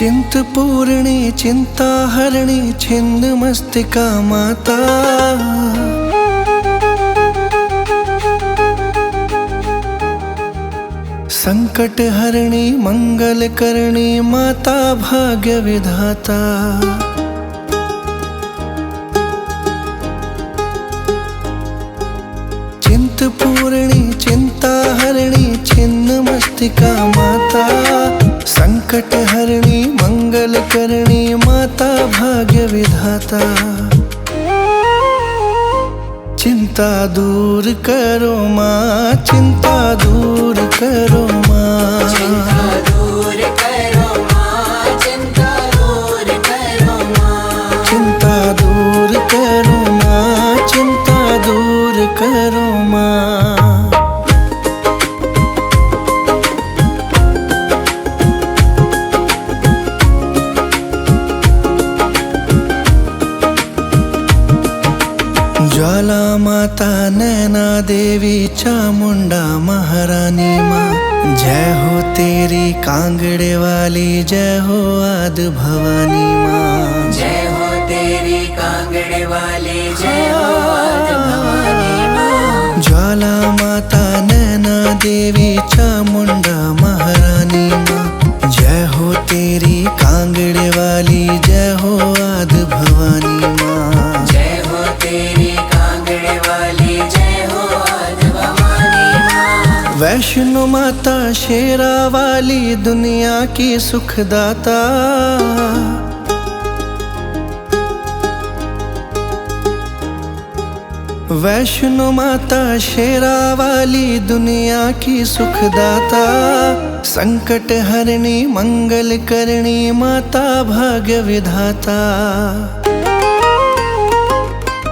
चिंतपूर्णी चिंताहरणी छिन्नमस्तिका माता। संकटहरणी मंगलकरणी माता भाग्य विधाता। चिंतपूर्णी चिंताहरणी छिन्नमस्तिका माता। संकटहरणी मंगलकरणी माता भाग्य विधाता। चिंता दूर करो माँ, चिंता दूर करो माँ, चिंता दूर करो माँ, चिंता दूर करो माँ, चिंता दूर करो माँ, चिंता दूर करो माँ। ज्वाला माता नैना देवी चामुंडा महारानी माँ। जय हो तेरी कांगड़े वाली, जय हो आदि भवानी माँ। जय हो तेरी कांगड़े वाली, जय हो आदि भवानी माँ। ज्वाला माता नैना देवी चामुंडा महारानी माँ। जय हो तेरी कांगड़े वाली, जय हो आदि भवानी माँ। जय हो तेरी कांगड़े वाली, जय हो आदि भवानी माँ। वैष्णो माता शेरा वाली, दुनिया की सुखदाता। वैष्णो माता शेरा वाली, दुनिया की सुखदाता। संकट हरणी मंगल करणी माता भाग्य विधाता।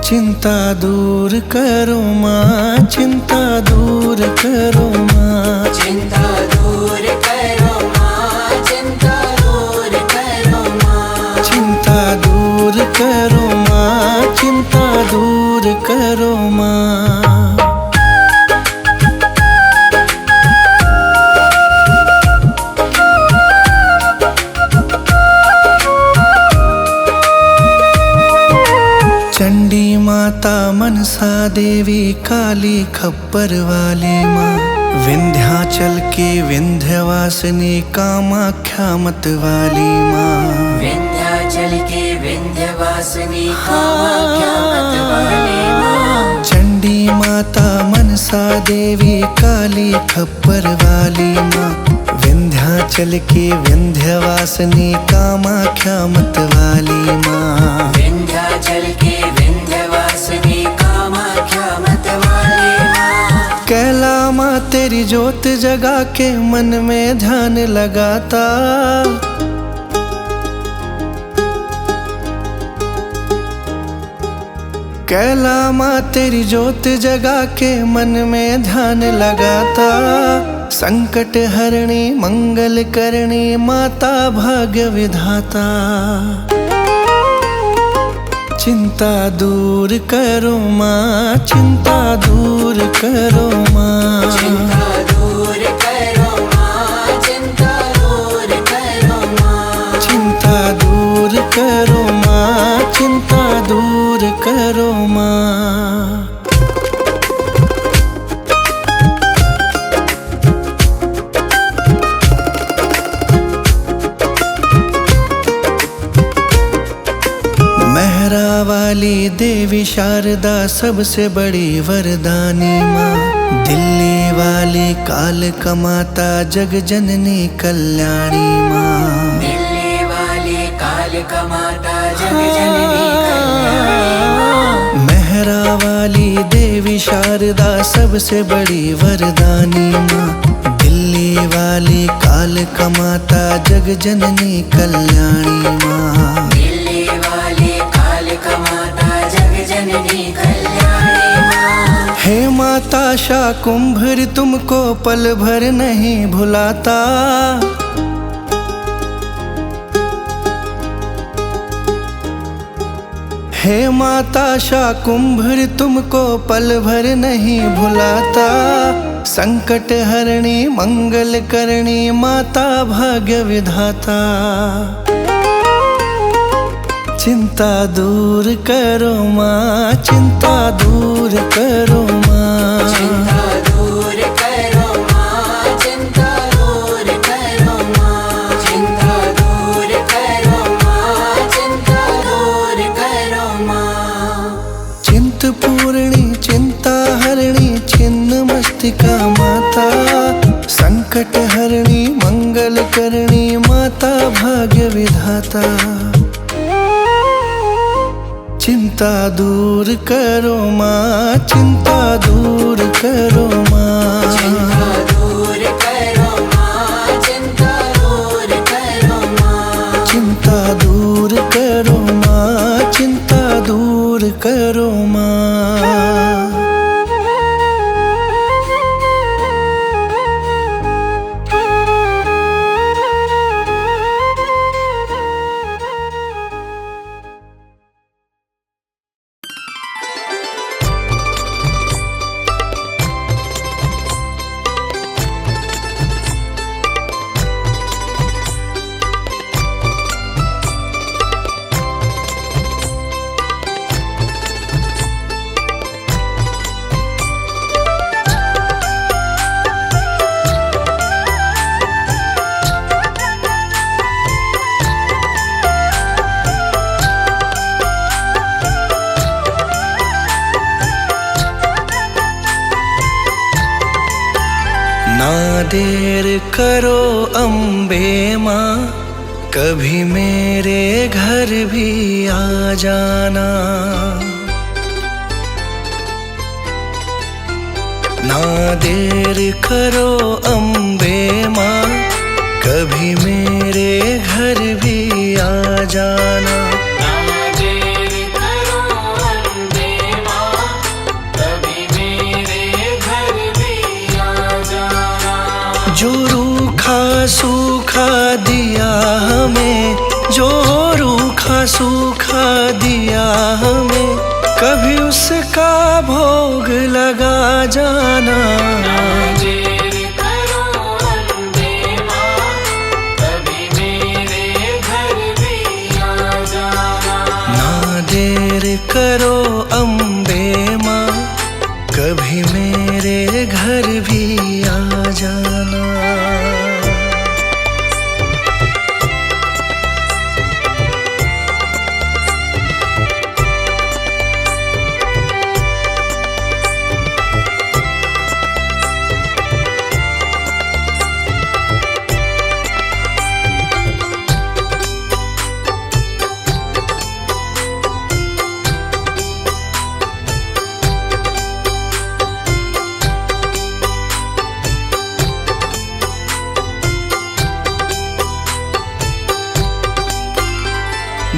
चिंता दूर करो माँ, चिंता दूर करो माँ, चिंता दूर करो माँ, चिंता दूर करो माँ, चिंता दूर करो माँ, चिंता दूर करो माँ। चंडी माता मनसा देवी काली खप्पर वाली माँ। विंध्याचल की विंध्यवासिनी कामाख्या मत वाली माँ। विंध्याचल की विंध्यवासिनी कामाख्या मत वाली माँ। चंडी माता मनसा देवी काली खप्पर वाली माँ। विंध्याचल की विंध्यवासिनी कामाख्या मत वाली माँ। विंध्याचल की विंध्यवासिनी कामाख्या मत वाली माँ। कैला माँ तेरी ज्योत जगा के मन में ध्यान लगाता। कैला माँ तेरी ज्योत जगा के मन में ध्यान लगाता। संकट हरणी मंगल करणी माता भाग्य विधाता। चिंता दूर करो माँ, चिंता दूर करो माँ, चिंता दूर करो माँ, चिंता दूर करो माँ, चिंता दूर करो माँ, चिंता दूर करो माँ। मेहरा वाली देवी शारदा सबसे बड़ी वरदानी माँ। दिल्ली वाली कालका माता जग जननी कल्याणी माँ। दिल्ली वाली कालका माता जग जननी कल्याणी माँ। मेहरा वाली देवी शारदा सबसे बड़ी वरदानी माँ। दिल्ली वाली कालका माता जग जननी कल्याणी माँ। दिल्ली वाली कालका माता जग जननी कल्याणी माँ। हे माता शाकुंभरी तुमको पल भर नहीं भुलाता। हे माता शाकुंभरी तुमको पल भर नहीं भुलाता, संकट हरणी मंगल करणी माता भाग्य विधाता। चिंता दूर करो माँ, चिंता दूर करो माँ, चिंता दूर करो माँ, चिंता दूर करो माँ, चिंता दूर करो माँ, चिंता दूर करो माँ। चिंतपूर्णी चिंता हरणी छिन्न मस्तिका माता, संकट हरणी मंगल करणी माता भाग्य विधाता। चिंता दूर करो माँ, चिंता दूर करो माँ, चिंता दूर करो माँ, चिंता दूर करो माँ, चिंता दूर करो माँ, चिंता दूर करो माँ। ना देर करो अम्बे माँ, कभी मेरे घर भी आ जाना। ना देर करो अम्बे माँ, कभी मेरे घर भी आ जाना। जो रूखा सूखा दिया हमें, जो रूखा सूखा दिया हमें, कभी उसका भोग लगा जाना। ना देर करो अम्बे माँ, कभी मेरे घर भी आ जाना। ना देर करो अम्बे माँ, कभी मेरे घर भी आ जाना।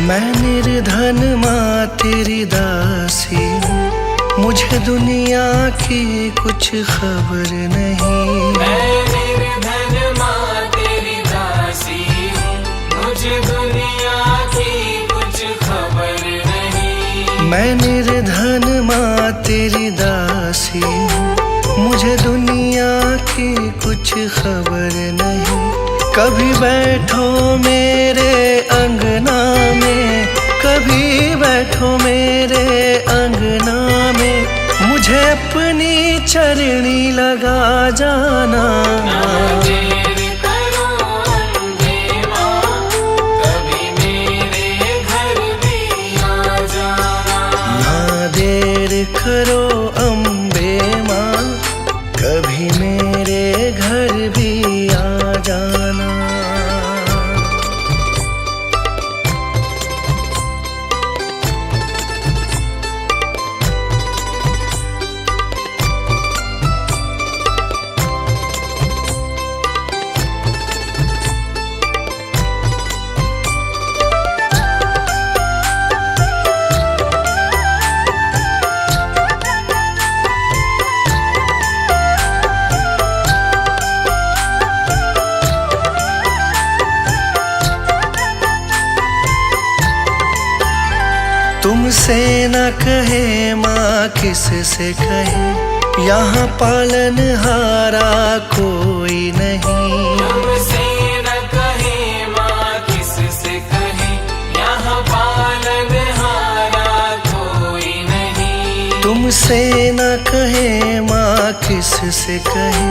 मैं निर्धन माँ तेरी दासी हूँ, मुझे दुनिया की कुछ खबर नहीं। मैं निर्धन माँ तेरी दासी हूँ, मुझे दुनिया की कुछ खबर नहीं। मैं निर्धन माँ तेरी दासी हूँ, मुझे दुनिया की कुछ खबर नहीं। कभी बैठो मेरे अंगना में, कभी बैठो मेरे अंगना में, मुझे अपनी चरणी लगा जाना। ना देर करो अम्बे माँ, कभी मेरे घर भी आ जाना। ना देर करो अम्बे माँ, कभी मेरे घर भी आ जाना। न कहे माँ किस से कहे, यहाँ पालनहारा कोई नहीं। तुमसे न कहे माँ किस से कहे, यहाँ पालनहारा कोई नहीं। तुमसे न कहे माँ किस से कहे,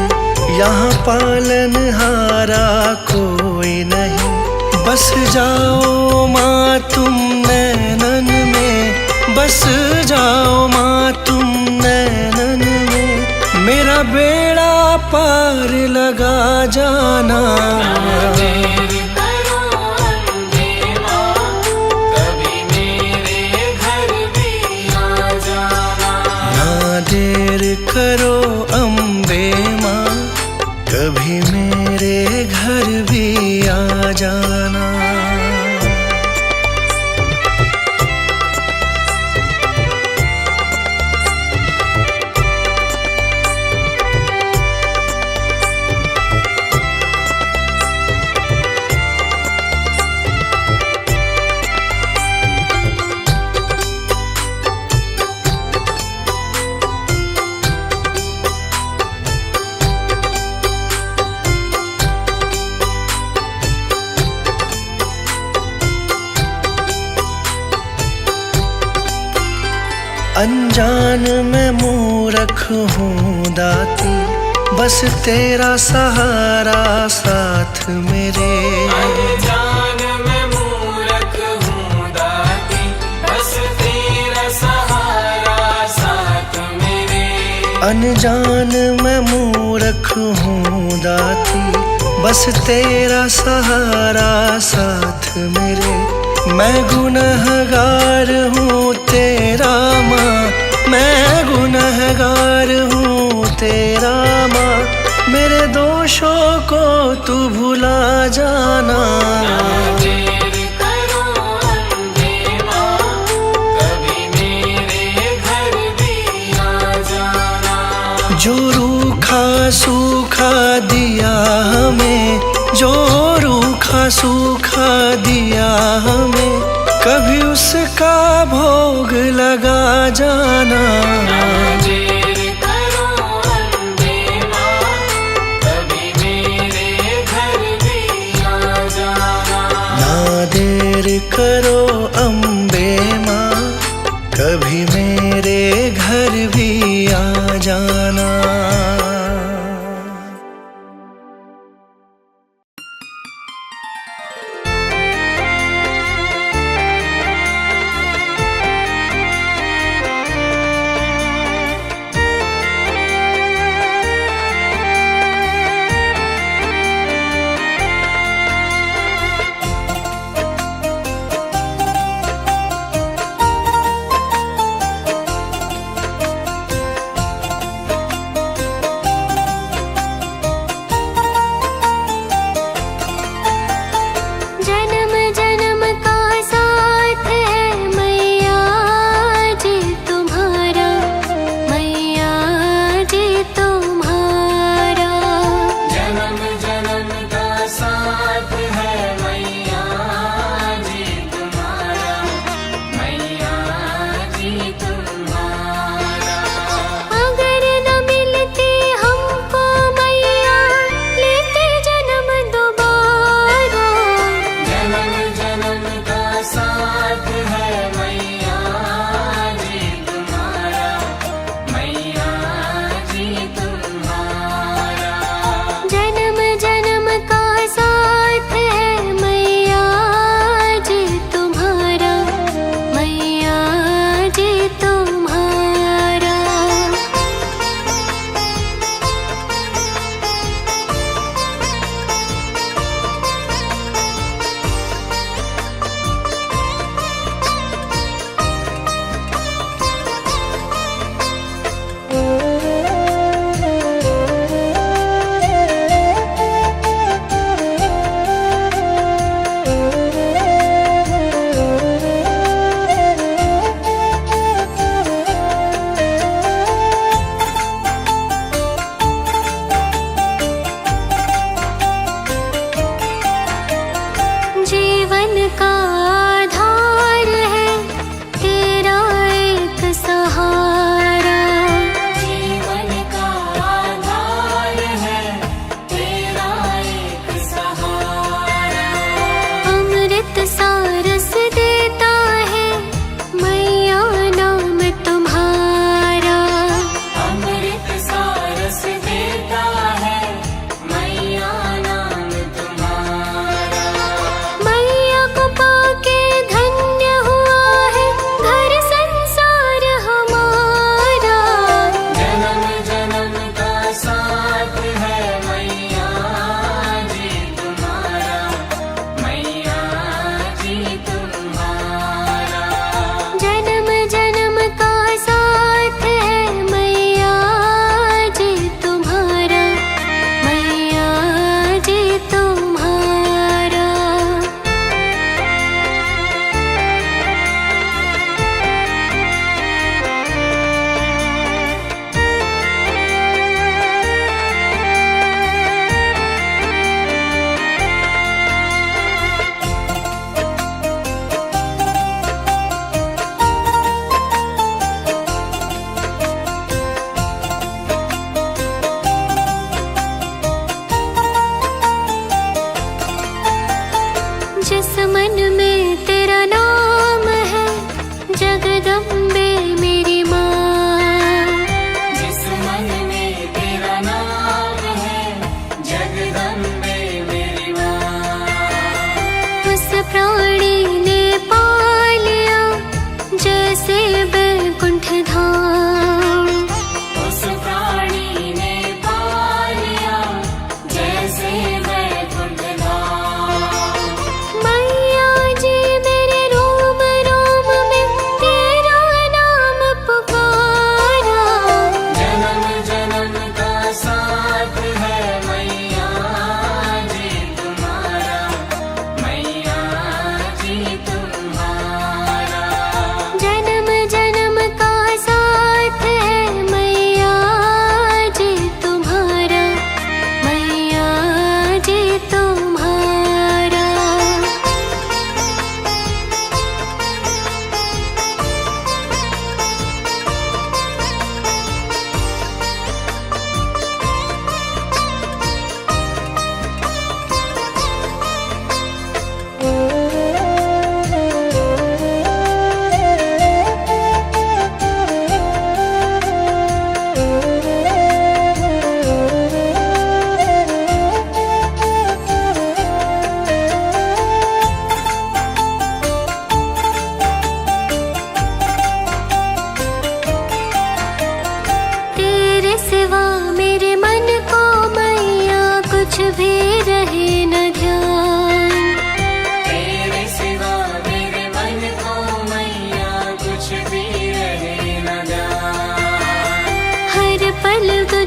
यहाँ पालनहारा कोई नहीं। बस जाओ माँ तुम नैनन में, बस जाओ माँ तुम नैनन में, मेरा बेड़ा पार लगा जाना। देर करो अम्बे माँ, कभी मेरे घर भी आ जाना। ना देर करो अम्बे माँ, कभी मेरे घर भी आ जाना। अनजान मैं मूर्ख हूँ दाती, बस तेरा सहारा साथ मेरे। अनजान मैं मूर्ख हूँ दाती, बस तेरा सहारा साथ मेरे। अनजान मैं मूर्ख हूँ दाती, बस तेरा सहारा साथ मेरे। मैं गुनहगार हूँ तेरा माँ, मैं गुनहगार हूँ तेरा माँ, मेरे दोषों को तू भुला जाना। देर करो अम्बे माँ, कभी मेरे घर भी आ जाना। जो रूखा सूखा दिया हमें, जो रूखा सूखा दिया हमें, कभी उसका भोग लगा जाना। देर करो अम्बे माँ, कभी मेरे घर भी आ जाना। ना देर करो अम्बे माँ, कभी मेरे घर भी आ जाना।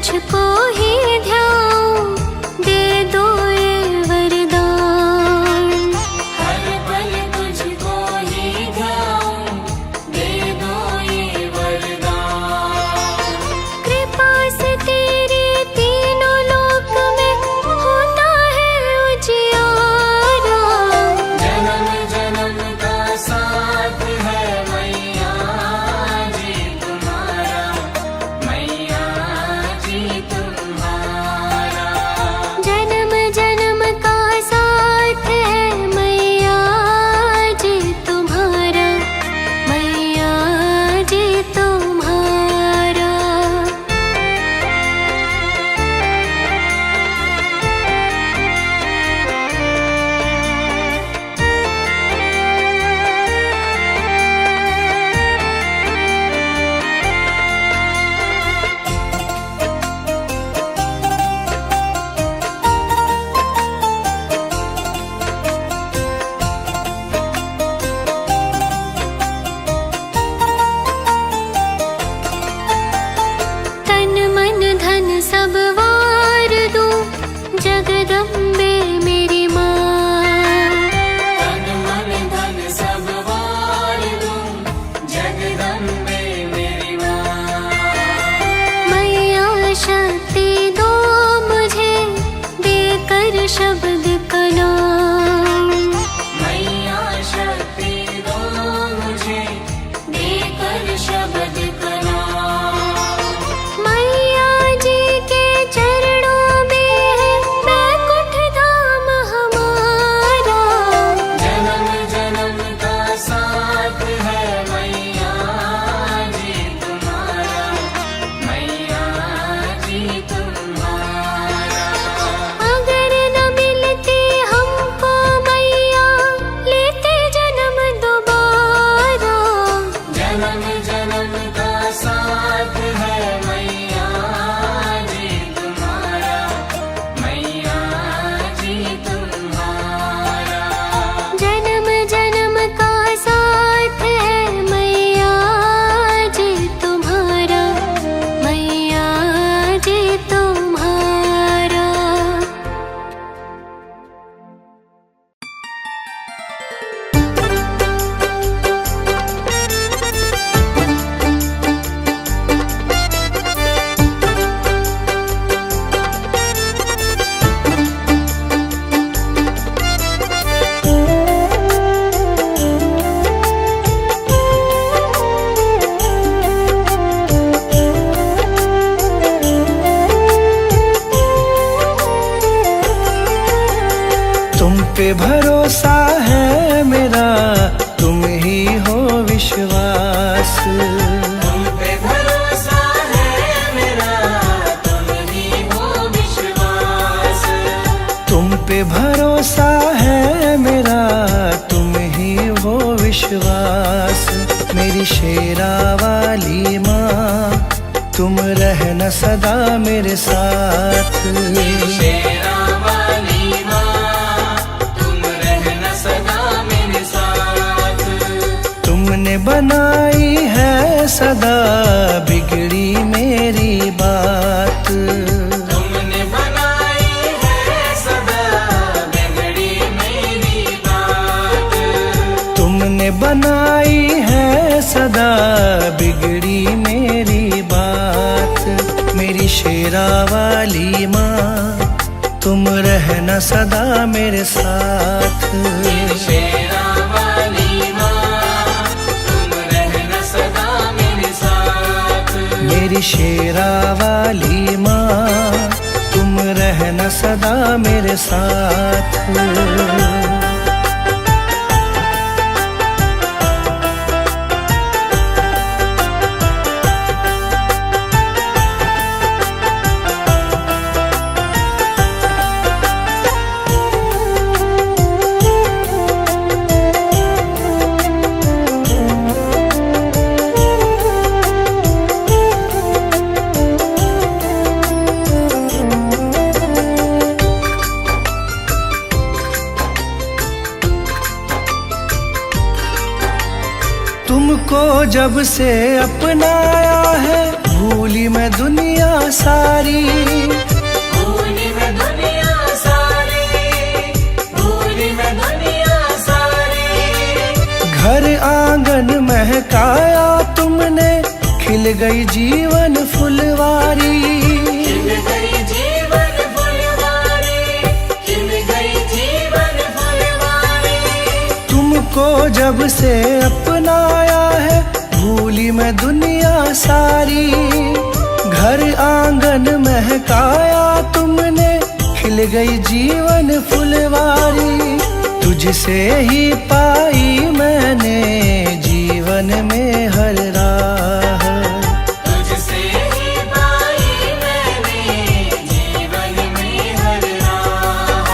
तुझको ही ध्याऊं, दे दो ये वरदान। हर पल तुझको ही ध्याऊं, दे दो ये वरदान। कृपा से तेरे तीनों लोक में होता है उजियारा। जन्म जन्म का साथ है मैया जी तुम्हारा, मैया जी तुम्हारा। जन्म जन्म का साथ है मैया जी तुम्हारा, मैया जी तुम्हारा। तन मन धन सब वार दूं, जगदम्बे मेरी माँ। तन मन धन सब वार दूं, जगदम्बे मेरी माँ। मैया शक्ति दो मुझे, देकर शब्द कलाम। मैया शक्ति दो मुझे, देकर शब्द कलाम। मैया जी के चरणों में है बैकुंठ धाम हमारा। जन्म जन्म का साथ है मैया जी तुम्हारा, मैया जी तुम्हारा। अगर न मिलती हमको मैया, लेते जन्म दोबारा। जन्म जन्म का साथ है मैया जी तुम्हारा, मैया जी तुम्हारा। जन्म जन्म का साथ है मैया जी तुम्हारा, मैया जी तुम्हारा। तुम पे भरोसा है मेरा, तुम ही हो विश्वास। तुम पे भरोसा है मेरा, तुम ही हो विश्वास। तुम पे भरोसा है मेरा, तुम ही हो विश्वास। मेरी शेरा वाली माँ, तुम रहना सदा मेरे साथ। शेरा वाली माँ, तुम रहना सदा मेरे साथ। तुमने बनाई है सदा बिगड़ी मेरी बात। तुमने बनाई है सदा बिगड़ी मेरी बात। तुमने बनाई है सदा बिगड़ी मेरी बात। मेरी शेरा वाली माँ, तुम रहना सदा मेरे साथ। शेरा वाली माँ, तुम रहना सदा मेरे साथ। मेरी शेरा वाली माँ, तुम रहना सदा मेरे साथ। तुमको जब से अपनाया है, भूली मैं दुनिया सारी। गई जीवन फुलवारी। खिल गई जीवन फुलवारी, खिल गई जीवन फुलवारी। तुमको जब से अपनाया है भूली मैं दुनिया सारी। घर आंगन महकाया तुमने, खिल गई जीवन फुलवारी। तुझसे ही पाई मैंने जीवन में हर राह। तुझसे ही पाई मैंने जीवन में हर राह।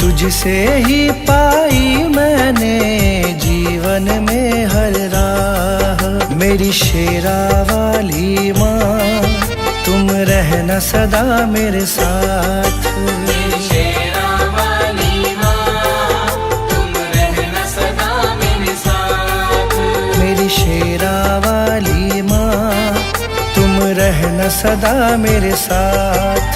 तुझसे ही पाई मैंने जीवन में हर राह। मेरी शेरा वाली माँ तुम रहना सदा मेरे साथ। मेरी शेरा वाली माँ तुम रहना सदा मेरे साथ। मेरी शेरा वाली माँ तुम रहना सदा मेरे साथ।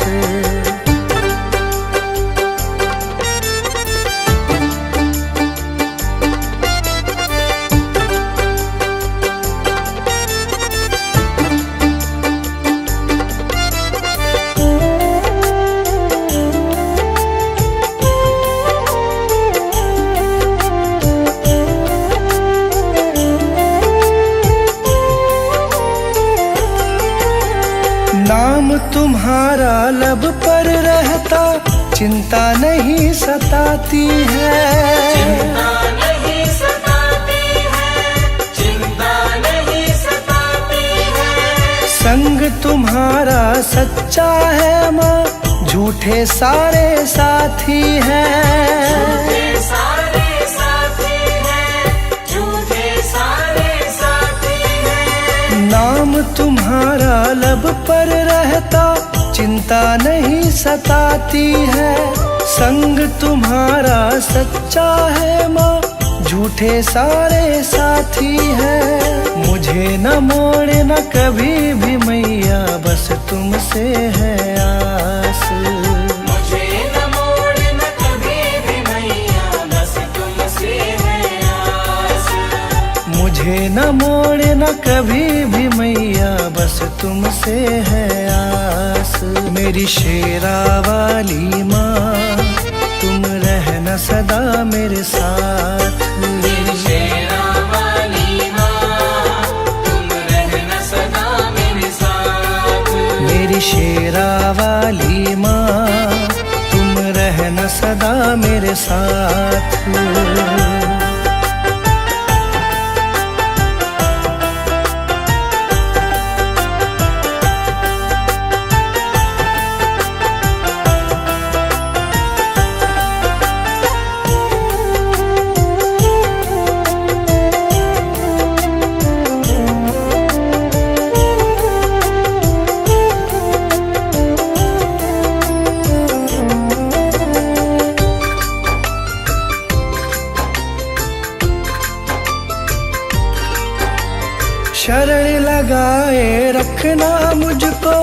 नाम तुम्हारा लब पर रहता, चिंता नहीं सताती है। चिंता नहीं सताती है, चिंता नहीं सताती है। संग तुम्हारा सच्चा है माँ, झूठे सारे साथी हैं। झूठे सारे साथी हैं, झूठे सारे साथी हैं। नाम तुम्हारा लब पर रहता, चिंता नहीं सताती है। संग तुम्हारा सच्चा है माँ, झूठे सारे साथी हैं। मुझे न मोड़ना कभी भी मैया, बस तुमसे है आस। मुझे न मोड़ना कभी भी मैया, बस तुमसे है आस। मुझे न मोड़ना कभी भी मैया, बस तुमसे है आस। मेरी शेरा वाली माँ तुम रहना सदा मेरे साथ। मेरी शेरा वाली माँ तुम रहना सदा मेरे साथ। मेरी शेरा वाली माँ तुम रहना सदा मेरे साथ। शरण लगाए रखना मुझको,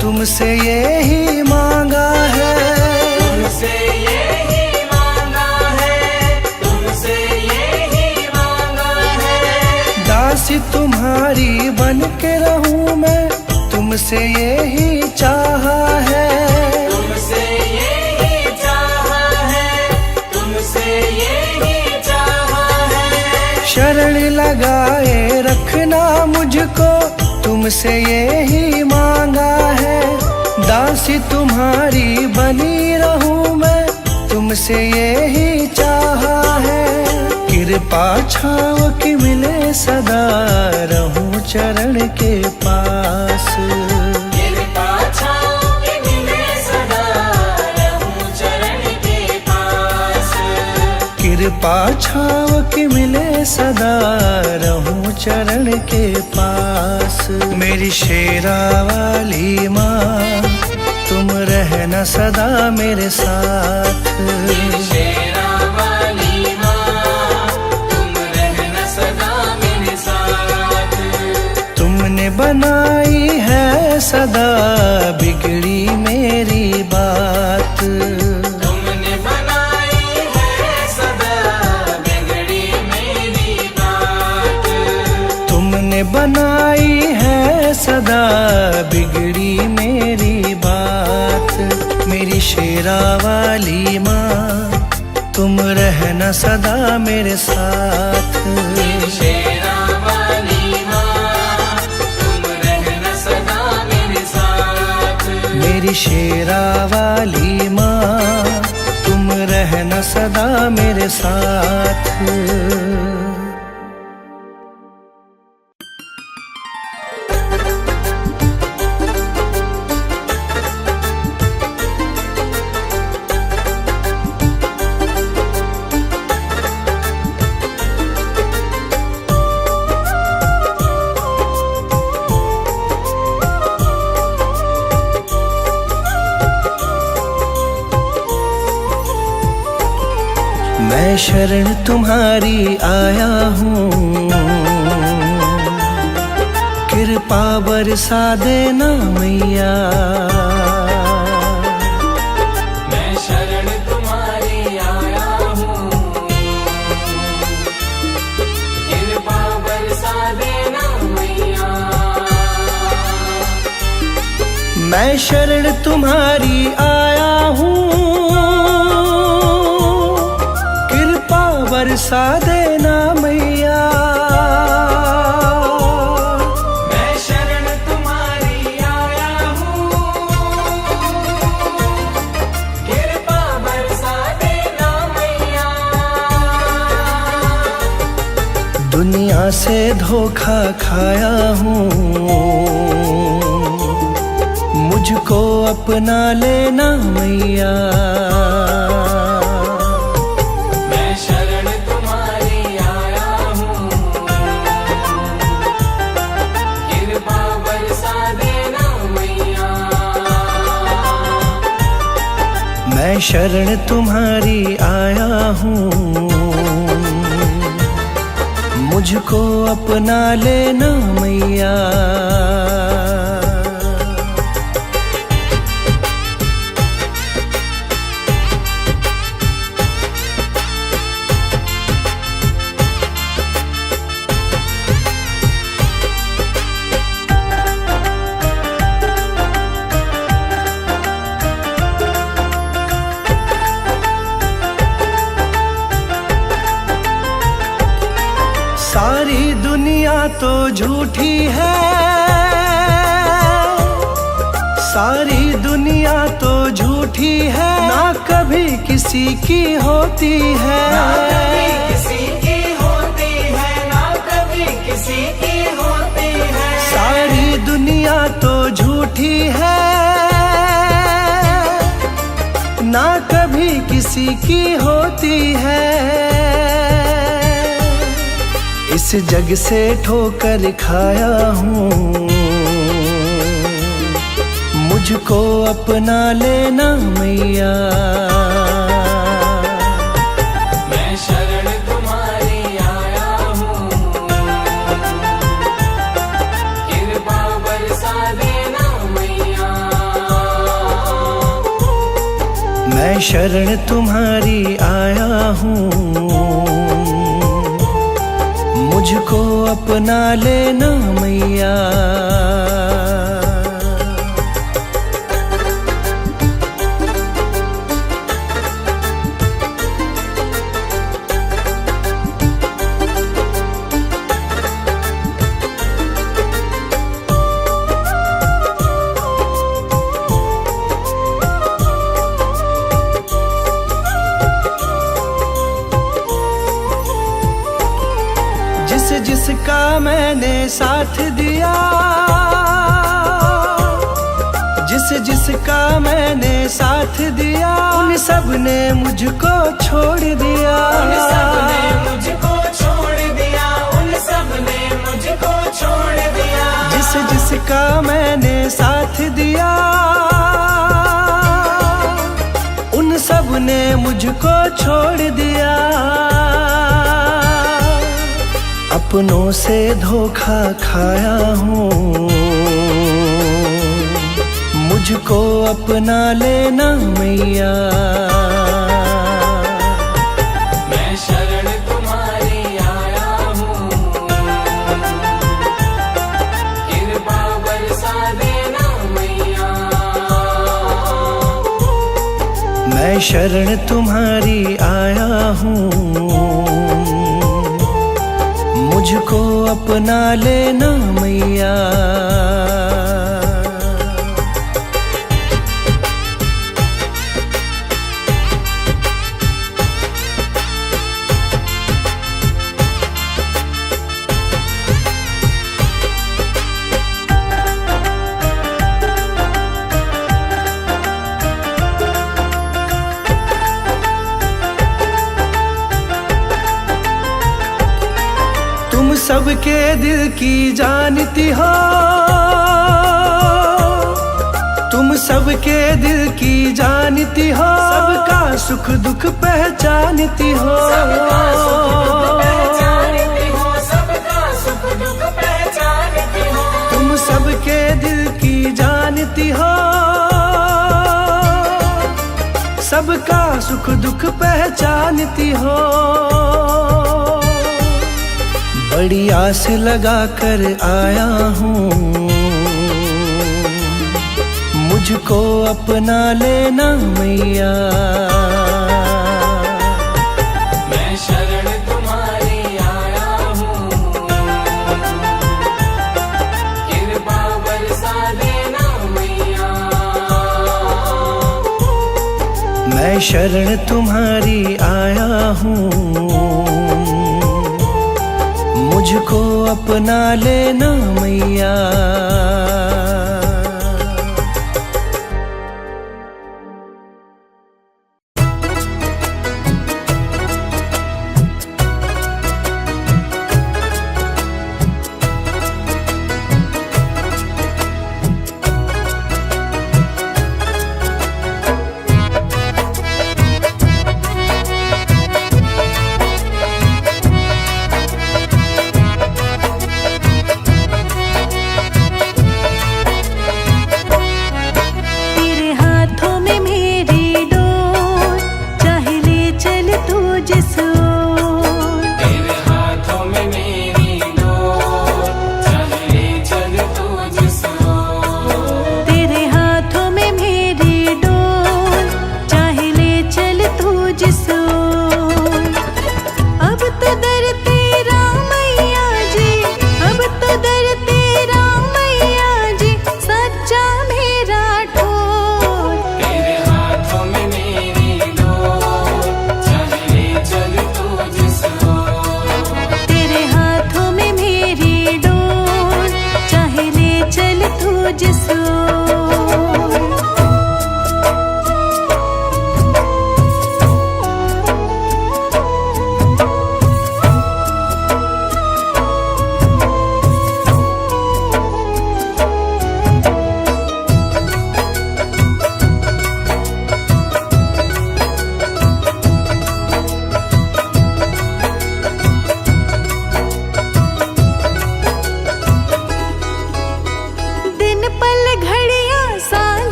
तुमसे यही मांगा है। तुमसे यही मांगा है, तुमसे यही मांगा है। दासी तुम्हारी बन के रहूं मैं, तुमसे यही चाहा है। तुमसे यही चाहा है, तुमसे यही चाहा है। शरण लगाए रखना मुझको, तुमसे यही मांगा है। दासी तुम्हारी बनी रहूं मैं, तुमसे यही चाहा है। कृपा छाव की मिले सदा, रहूं चरण के पास। कृपा छाँव के मिले सदा, रहूं चरण के पास। कृपा छाव की मिले सदा, रहूं चरण के पास। मेरी शेरा वाली माँ तुम रहना सदा मेरे साथ। मेरी शेरा वाली माँ तुम रहना सदा मेरे साथ। तुमने बनाई है सदा बिगड़ी मेरी बात। तुमने बनाई है सदा बिगड़ी मेरी बात। तुमने बनाई है बिगड़ी मेरी बात। मेरी शेरा वाली माँ तुम रहना सदा मेरे साथ। शेरा वाली माँ तुम रहना सदा मेरे साथ। मेरी शेरा वाली माँ तुम रहना सदा मेरे साथ। मैं शरण तुम्हारी आया हूँ, कृपा बरसा देना मैया। मैं शरण तुम्हारी आया हूँ, कृपा बरसा देना मैया। मैं शरण तुम्हारी आया हूँ, बरसा देना मैया। मैं शरण तुम्हारी आया हूँ, कृपा बरसा देना मैया। दुनिया से धोखा खाया हूँ, मुझको अपना लेना मैया। मैं शरण तुम्हारी आया हूँ, मुझको अपना लेना मैया। सारी दुनिया तो झूठी है, सारी दुनिया तो झूठी है, ना कभी किसी की होती है। ना कभी किसी की होती है, ना कभी किसी की होती है। सारी दुनिया तो झूठी है, ना कभी किसी की होती है। इस जग से ठोकर खाया हूँ, मुझको अपना लेना मैया। मैं शरण तुम्हारी आया हूँ, कृपा बरसा देना मैया। मैं शरण तुम्हारी आया हूँ, मुझको अपना लेना मैया। जिसका मैंने साथ दिया, जिसका मैंने साथ दिया, उन सब ने मुझको छोड़ दिया। उन सब ने मुझको छोड़ दिया, उन सब ने मुझको छोड़ दिया। जिसका मैंने साथ दिया, उन सब ने मुझको छोड़ दिया। अपनों से धोखा खाया हूँ, मुझको अपना लेना मैया। मैं शरण तुम्हारी आया हूँ, कृपा बरसा देना शरण तुम्हारी आया हूँ, मुझको अपना लेना मैया। सबके दिल की जानती हो, तुम सबके दिल की जानती हो, सबका सुख दुख पहचानती हो, सबका सुख दुख पहचानती हो, सबका सुख दुख पहचानती हो। तुम सबके दिल की जानती हो, सबका सुख दुख पहचानती हो। बड़ी आस लगा कर आया हूँ, मुझको अपना लेना मैया। मैं शरण तुम्हारी आया हूँ, कृपा बरसा देना मैया। मैं शरण तुम्हारी आया हूँ, मुझको अपना लेना मैया।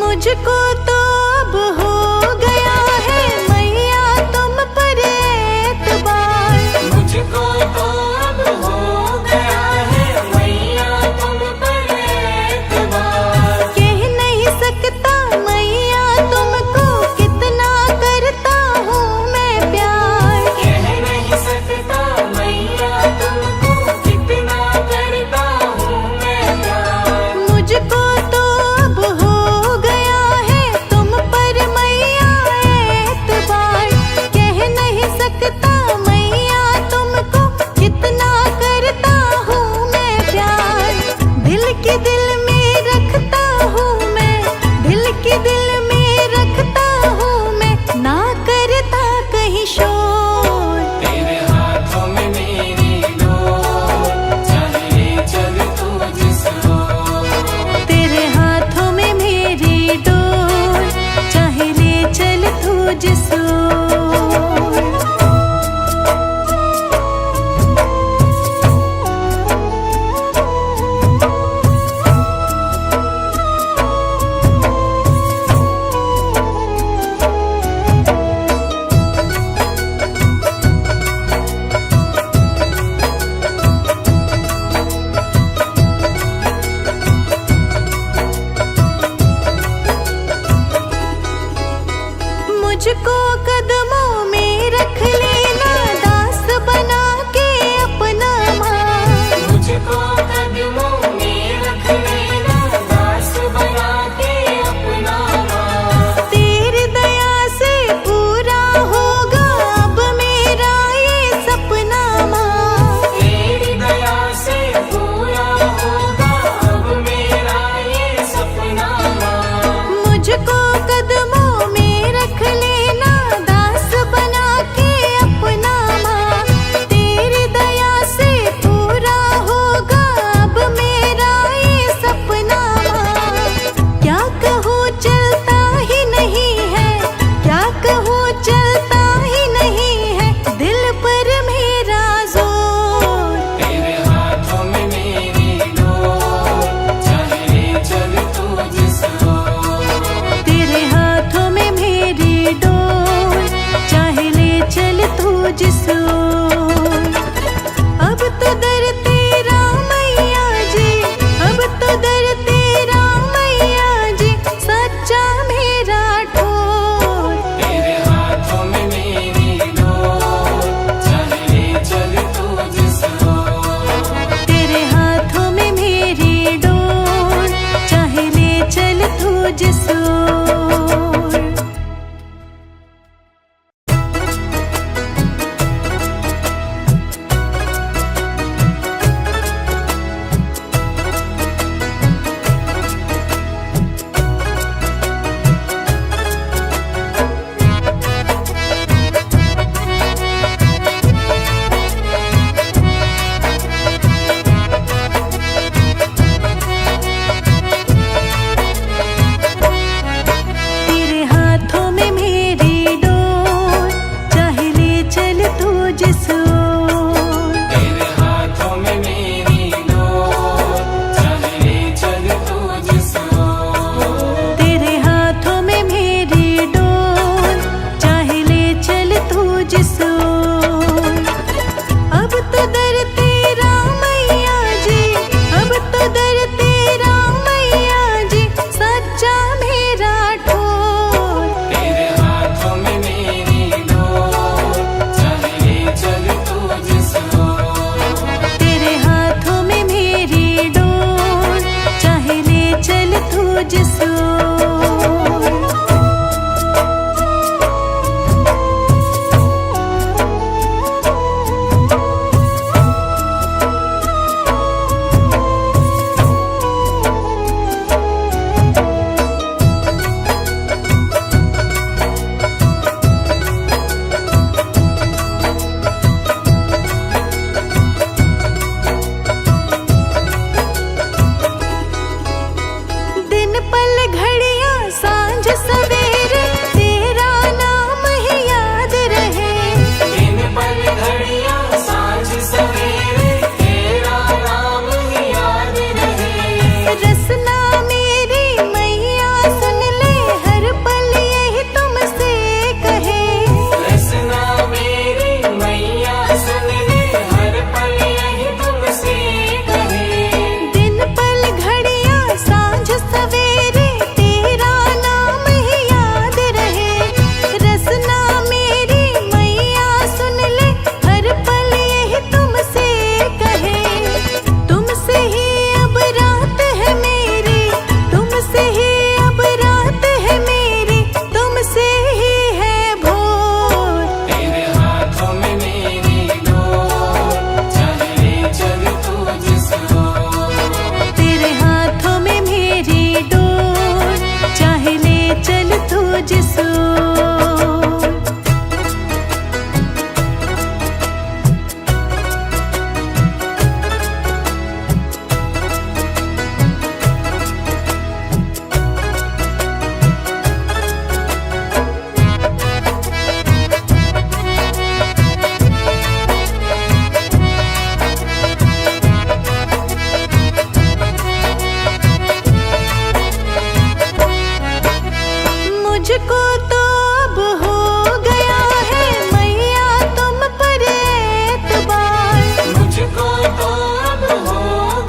मुझको तो अब हो गया तो अब हो गया है मैया तुम पर एतबार। कह नहीं सकता मैया तुमको कितना करता हूँ मैं प्यार। कह नहीं सकता मैया तुमको कितना करता हूँ मैं प्यार। मुझको तो अब हो गया है तुम पर मैया एतबार। कह नहीं सकता मैया तुमको कितना करता हूँ मैं प्यार। दिल के दिल में रखता हूँ मैं, दिल के दिल में रखता हूँ मैं, ना करता कहीं शोर। तेरे हाथों में मेरी डोर, चाहे ले चल तू जिस ओर। तेरे हाथों में मेरी डोर, चाहे ले चल तू जिस ओर। मुझको कदमों में रख लेना दास बना के अपना माँ। मुझको कदमों में रख लेना दास बना के अपना माँ। तेरी दया से पूरा होगा अब मेरा ये सपना माँ। तेरी दया से पूरा होगा अब मेरा ये सपना माँ। मुझको कदमों में रख लेना दास बना के अपना माँ। तेरी दया से पूरा होगा अब मेरा ये सपना माँ। क्या कहूँ चलता ही नहीं है, क्या कहूँ चलता ही नहीं है, दिल पर मेरा जोर। तेरे हाथों में मेरी डोर, चाहे ले चल तू जिस ओर। तेरे हाथों में मेरी डोर, चाहे ले चल तू जिस ओर। अब तो दर तेरा मैया जी, अब तो दर तेरा मैया जी, सच्चा मेरा ठोर। तेरे हाथों में मेरी डोर, चाहे ले चल तू जिस ओर। तेरे हाथों में मेरी डोर, चाहे ले चल तू जिस ओर। तेरे हाथों में मेरी डोर, चाहे ले चल तू जिस ओर। तेरे हाथों में मेरी डोर, चाहे ले चल तू जिस ओर। तेरे हाथों में मेरी डोर, चाहे ले चल तू जिस ओर। अब तो दर तेरा मैया जी, अब तो दर तेरा मैया जी, सच्चा मेरा ठोर। तेरे हाथों में मेरी डोर, चाहे ले चल तू जिस ओर। तेरे हाथों में मेरी डोर, चाहे ले चल तू जिस ओर। दिन पल घड़ियाँ मुझको तो अब हो गया है मैया तुम पर एतबार। मुझको तो अब हो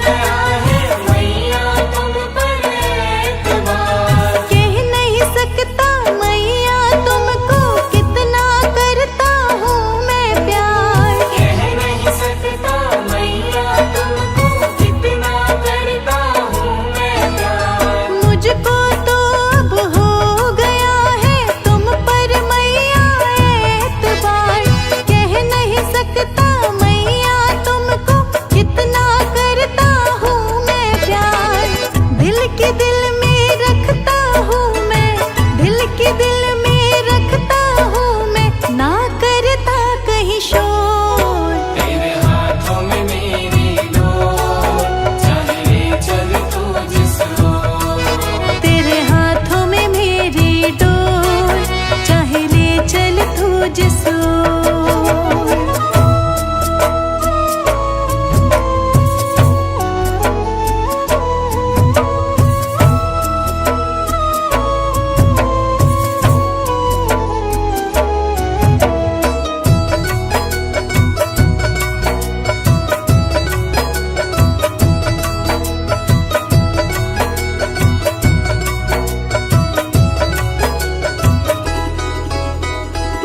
गया है मैया तुम पर एतबार। कह नहीं सकता मैया तुमको कितना करता हूँ मैं प्यार। कह नहीं सकता मैया तुमको कितना करता हूँ मैं प्यार। मुझको तो अब हो गया है तुम पर मैया एतबार। कह नहीं सकता मैया तुमको कितना करता हूँ मैं प्यार। दिल के दिल में रखता हूँ मैं, दिल के दिल में रखता हूँ मैं, ना करता कहीं शोर। तेरे हाथों में मेरी डोर, चाहे ले चल तू जिस ओर। तेरे हाथों में मेरी डोर, चाहे ले चल तू जिस ओर।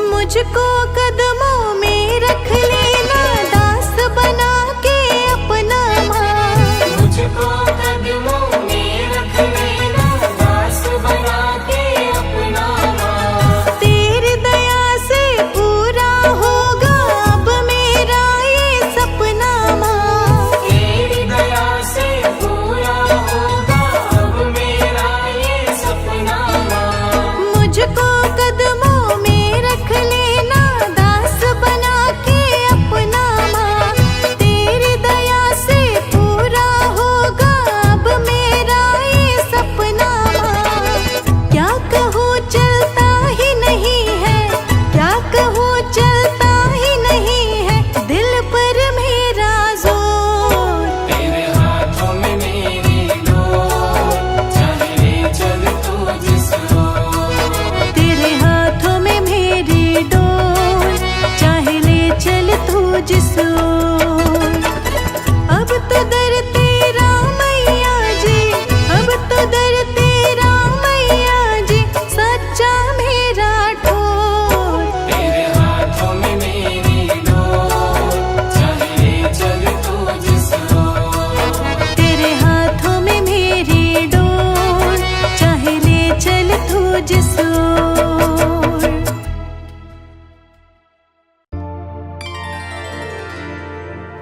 मुझको कदमों में रख लेना दास बना के अपना माँ। मुझको कदमों में रख लेना दास बना के अपना माँ। तेरी दया से पूरा होगा अब मेरा ये सपना माँ। तेरी दया से पूरा होगा अब मेरा ये सपना माँ। मुझको कदमों में रख लेना दास बना के अपना माँ। तेरी दया से पूरा होगा अब मेरा ये सपना माँ। क्या कहूँ चलता ही नहीं है, क्या कहूँ चलता ही नहीं है, दिल पर मेरा जोर। तेरे हाथों में मेरी डोर, चाहे ले चल तू जिस ओर। तेरे हाथों में मेरी डोर, चाहे ले चल तू जिस ओर। अब तो दर तेरा मैया जी, अब तो दर तेरा मैया जी, सच्चा मेरा ठोर। तेरे हाथों में मेरी डोर, चाहे ले चल तू जिस ओर। तेरे हाथों में मेरी डोर, चाहे ले चल तू जिस ओर।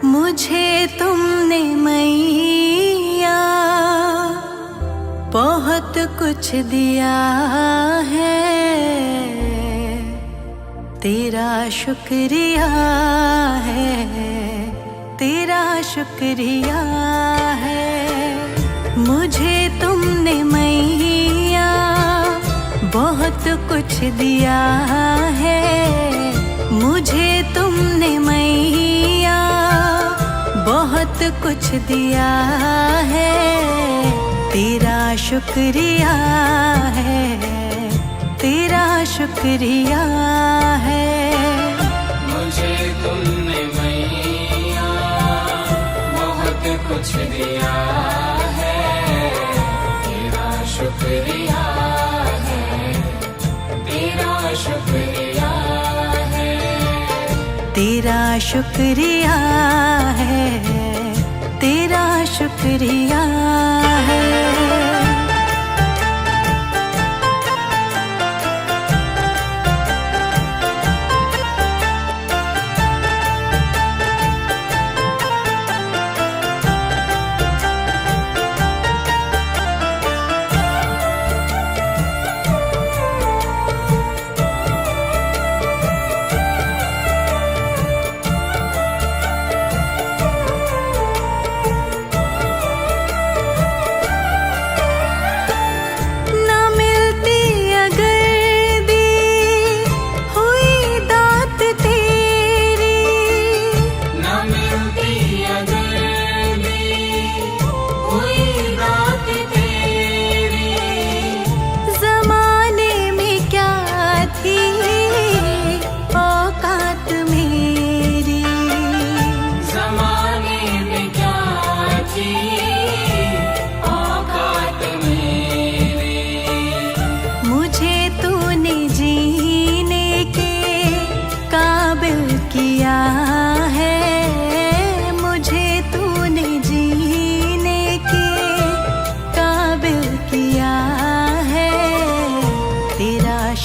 मुझे तुमने मैया बहुत कुछ दिया है, तेरा शुक्रिया है, तेरा शुक्रिया है। मुझे तुमने मैया बहुत कुछ दिया है, मुझे तुमने मैया बहुत कुछ दिया है, तेरा शुक्रिया है, तेरा शुक्रिया है। मुझे तुमने मैया बहुत कुछ दिया है, तेरा शुक्रिया है, तेरा शुक्रिया है। तेरा शुक्रिया है, तेरा शुक्रिया है।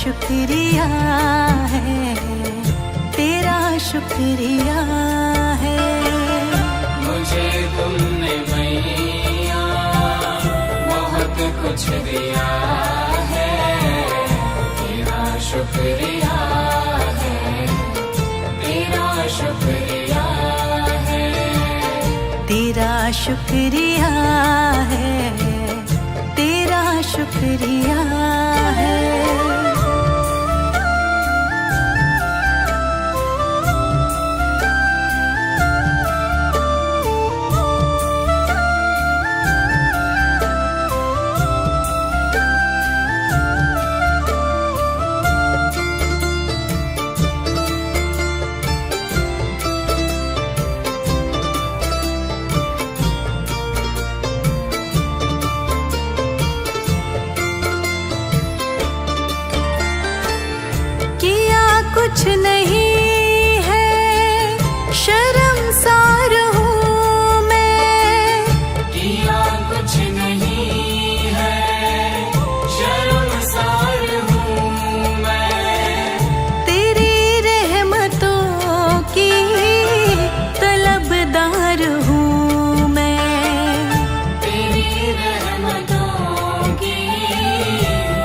शुक्रिया है, तेरा शुक्रिया है। मुझे तुमने मैया बहुत कुछ दिया है, तेरा शुक्रिया है, तेरा शुक्रिया है, तेरा शुक्रिया है, तेरा शुक्रिया है। कुछ नहीं है शर्मसार हूँ मैं, किया कुछ नहीं है शर्मसार हूँ मैं, तेरी रहमतों की तलबदार हूँ मैं, तेरी रहमतों की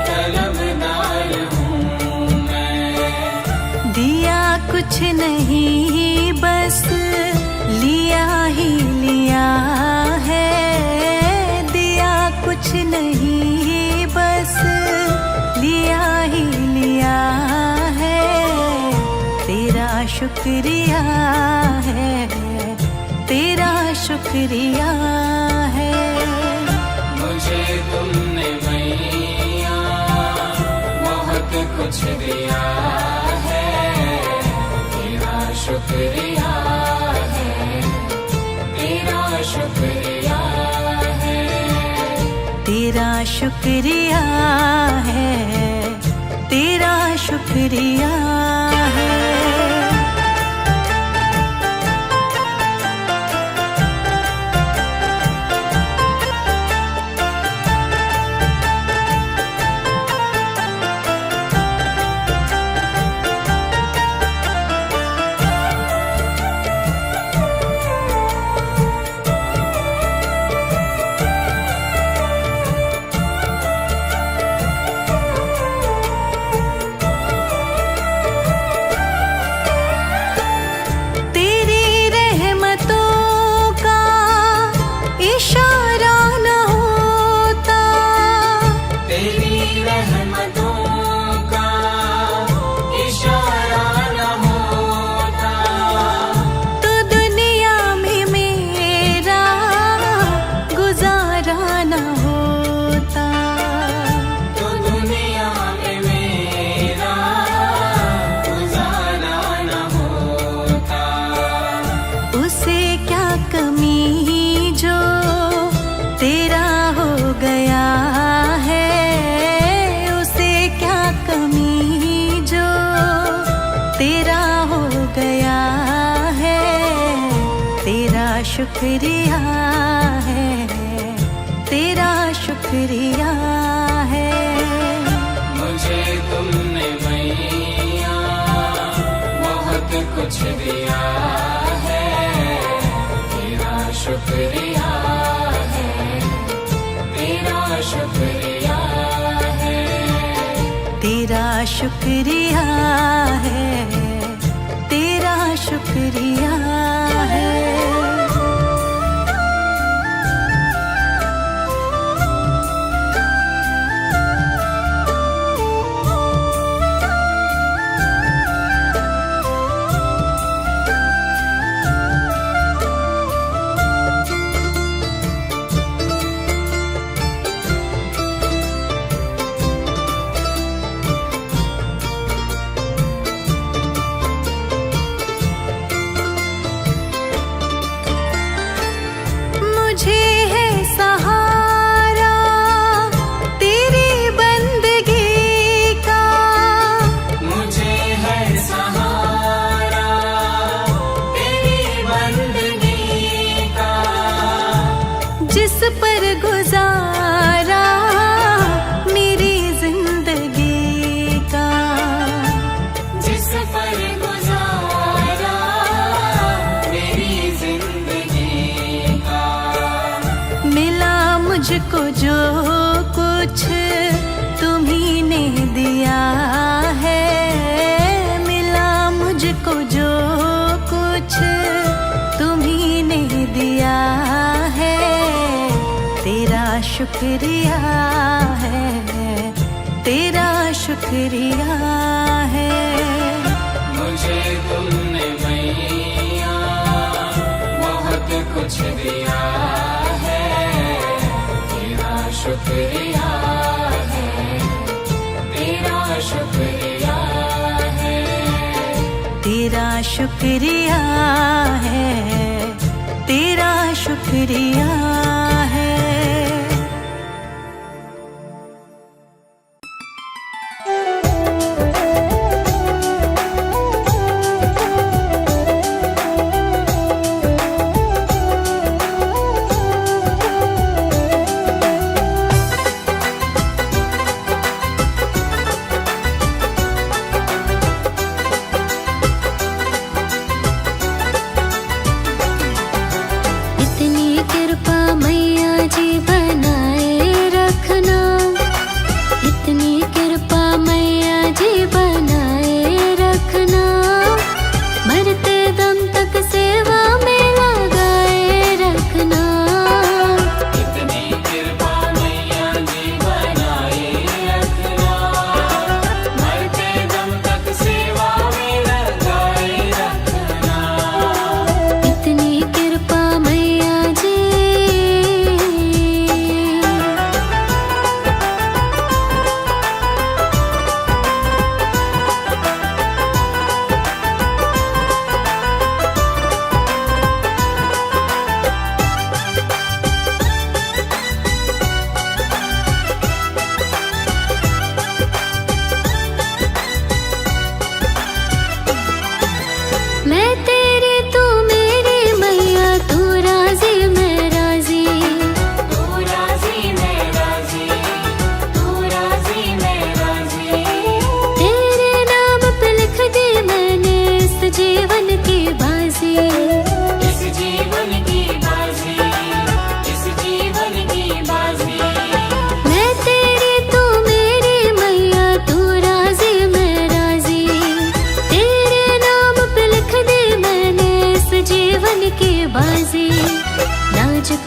तलबदार हूँ मैं। दिया कुछ नहीं बस लिया ही लिया है, दिया कुछ नहीं बस लिया ही लिया है, तेरा शुक्रिया है, तेरा शुक्रिया है। मुझे तुमने मैया बहुत कुछ दिया है, तेरा शुक्रिया है, तेरा शुक्रिया है, तेरा शुक्रिया है, तेरा शुक्रिया है। इशारा न होता, तेरी रहमतों का इशारा न होता, तो दुनिया में मेरा गुजारा न होता, तो दुनिया में मेरा गुजारा न होता। उसे क्या कमी जो तेरा हो गया है, उसे क्या कमी जो तेरा हो गया है, तेरा शुक्रिया है, तेरा शुक्रिया है। मुझे तुमने मैया बहुत कुछ दिया है, तेरा शुक्रिया है, तेरा शुक्रिया है, तेरा शुक्रिया है, तेरा शुक्रिया है। शुक्रिया है, तेरा शुक्रिया है। मुझे तुमने मैया बहुत कुछ दिया है, तेरा शुक्रिया है, तेरा शुक्रिया है, तेरा शुक्रिया है, तेरा शुक्रिया है।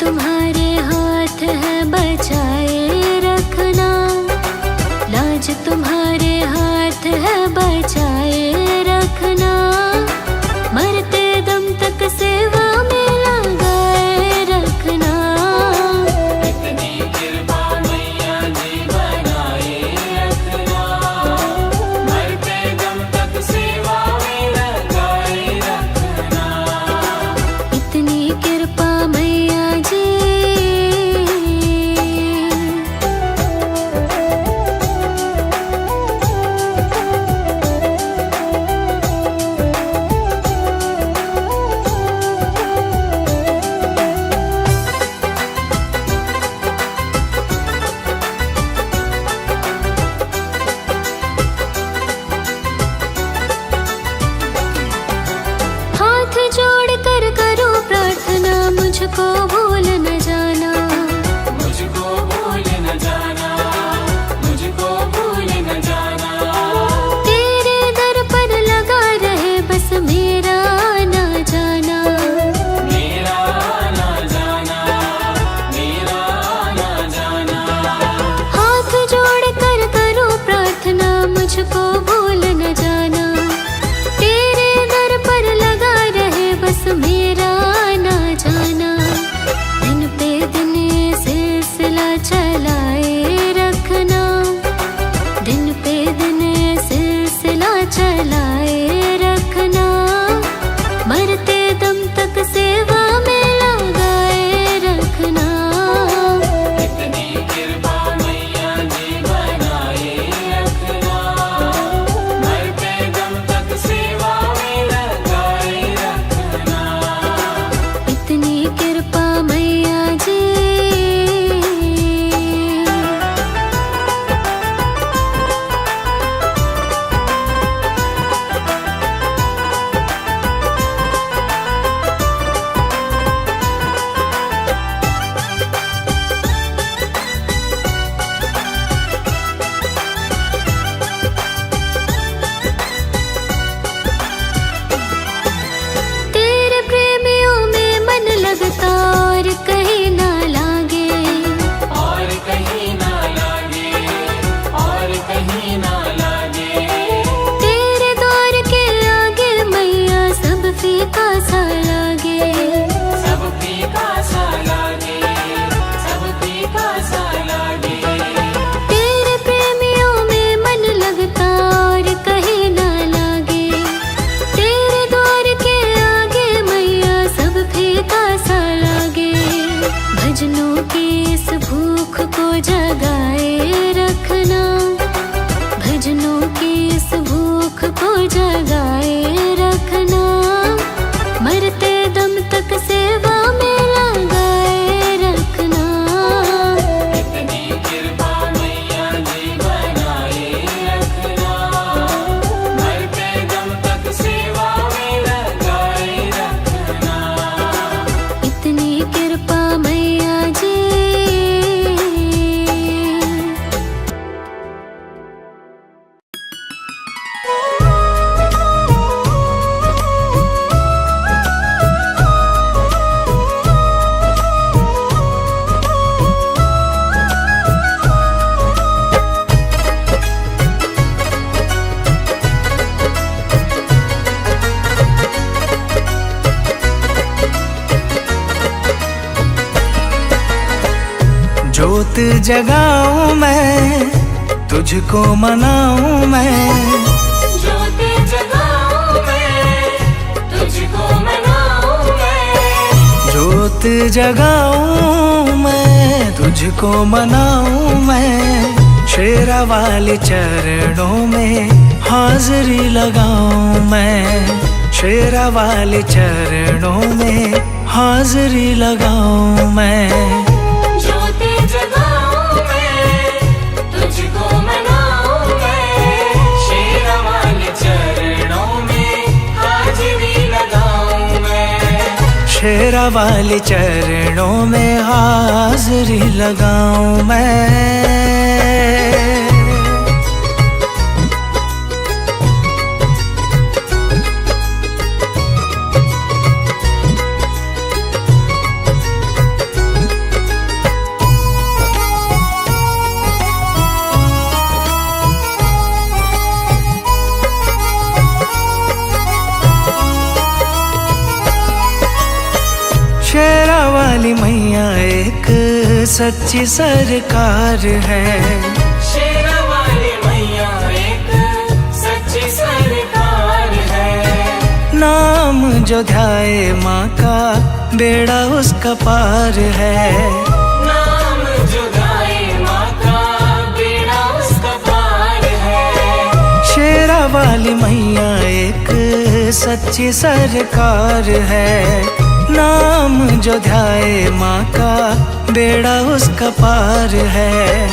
तुम्हारे हाथ है बचाए रखना, लाज तुम्हारे हाथ है बचाए रखना, मरते दम तक सेवा में लगाए रखना। इतनी कृपा मैया जी बनाए रखना, मरते दम तक सेवा में लगाए रखना। इतनी कृपा मैया जी, हाथ जोड़ कर करो प्रार्थना, मुझको भूल न जाना, मुझको भूल न जाना, मुझको भूल न जाना। तेरे दर पर लगा रहे बस मेरा आना जाना, मेरा आना जाना, मेरा आना जाना। हाथ जोड़ कर करो प्रार्थना, मुझको भूल न जाना, तेरे दर पर लगा रहे बस मेरा आना जाना। दिन पे दिन ये सिलसिला चलाए रखना, दिन पे दिन ये सिलसिला चलाए रखना, मरते दम तक सेवा में लगाए रखना। इतनी कृपा मैया जी बनाए रखना, जगाऊं मैं, तुझको मनाऊं मैं। ज्योत जगाऊं मैं, तुझको मनाऊं मैं। ज्योत जगाऊं मैं, तुझको मनाऊं मैं। शेरा वाले चरणों में हाजिरी लगाऊं मैं। शेरा वाले चरणों में हाजिरी लगाऊं मैं। ज्योत जगाऊं मैं, तुझको मनाऊं मैं। शेरा वाले चरणों में हाजिरी लगाऊं मैं। शेरा वाले चरणों में हाजिरी लगाऊं मैं। शेरा वाली मैया एक सच्ची सरकार है। शेरा वाली मैया एक सच्ची सरकार है। नाम जो ध्याए माँ का बेड़ा उसका पार है। नाम जो गाए माँ का बेड़ा उसका पार है। शेरा वाली मैया एक सच्ची सरकार है। नाम जो ध्याए माँ का बेड़ा उसका पार है।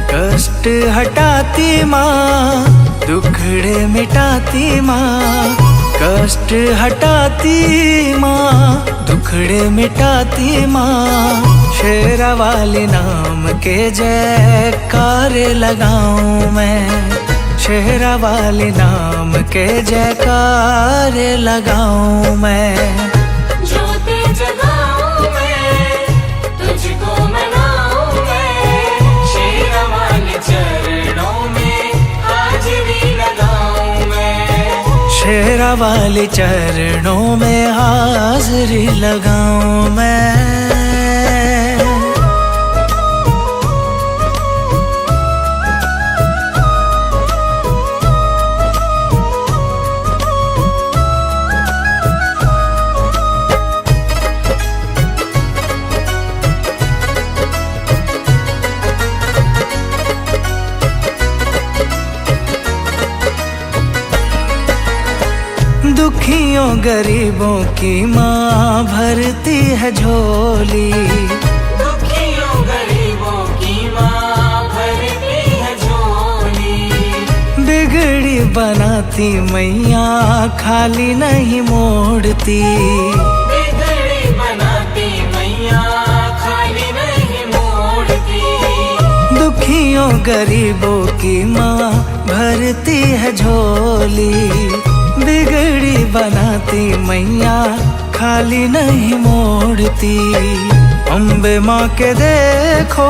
कष्ट हटाती माँ, दुखड़े मिटाती माँ। कष्ट हटाती माँ, दुखड़े मिटाती माँ। शेरा वाले नाम के जयकार लगाऊं मैं। शेरा वाले नाम के जयकार लगाऊं मैं। ज्योत जगाऊं मैं, तुझको मनाऊं मैं। शेरा वाले चरणों में हाजिरी लगाऊं मैं। शेरा वाले चरणों में हाजिरी लगाऊं मैं। दुखियों गरीबों की माँ भरती है झोली। दुखियों गरीबों की माँ भरती है झोली। बिगड़ी बनाती मैया खाली नहीं मोड़ती। बिगड़ी बनाती मैया खाली नहीं मोड़ती। दुखियों गरीबों की माँ भरती है झोली। बिगड़ी बनाती मैया खाली नहीं मोड़ती। अम्बे माँ के देखो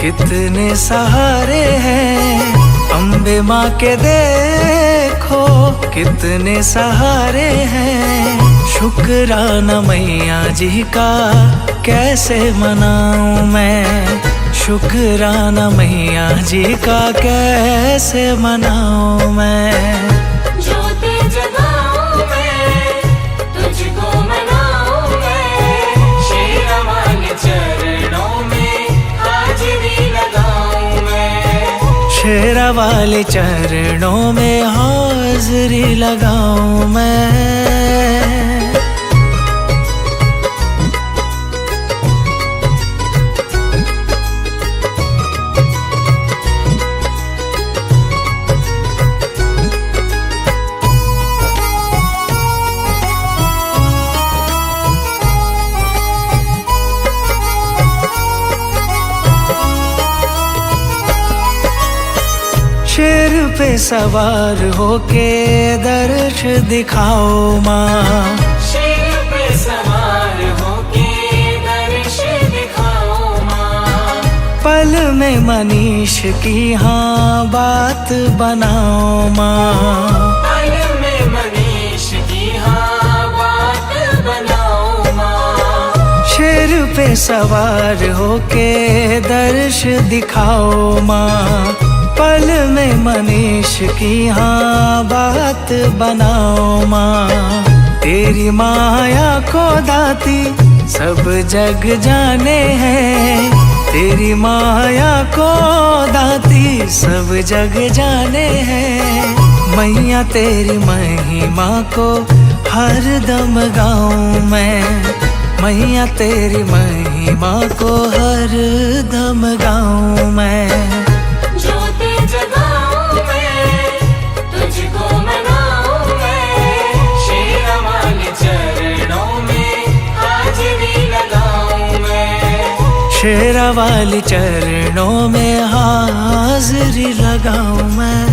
कितने सहारे हैं। अम्बे माँ के देखो कितने सहारे हैं। शुक्राना मैया जी का कैसे मनाऊं मैं। शुक्राना मैया जी का कैसे मनाऊं मैं। ज्योत जगाऊं मैं, तुझको मनाऊं मैं। शेरा वाले चरणों में हाजिरी लगाऊं मैं। शेरा वाले चरणों में हाजिरी लगाऊं मैं। शेर पे सवार होके दर्श दिखाओ माँ। शेर पे सवार होके दर्श दिखाओ माँ। पल में मनीष की हाँ बात बनाओ माँ। पल में मनीष की हाँ बात बनाओ माँ। शेर पे सवार होके दर्श दिखाओ माँ, पल में मनीष की हाँ बात बनाओ माँ। तेरी माया को दाती सब जग जाने हैं, तेरी माया को दाती सब जग जाने हैं। मैया तेरी महिमा को हर दम गाऊं मैं, मैया तेरी महिमा को हर दम गाऊं मैं। ज्योति जगाऊं मैं, तुझको मनाऊं मैं, शेरा वाले चरणों में हाजिरी लगाऊं मैं, शेरा वाली चरणों में हाजिरी लगाऊं मैं।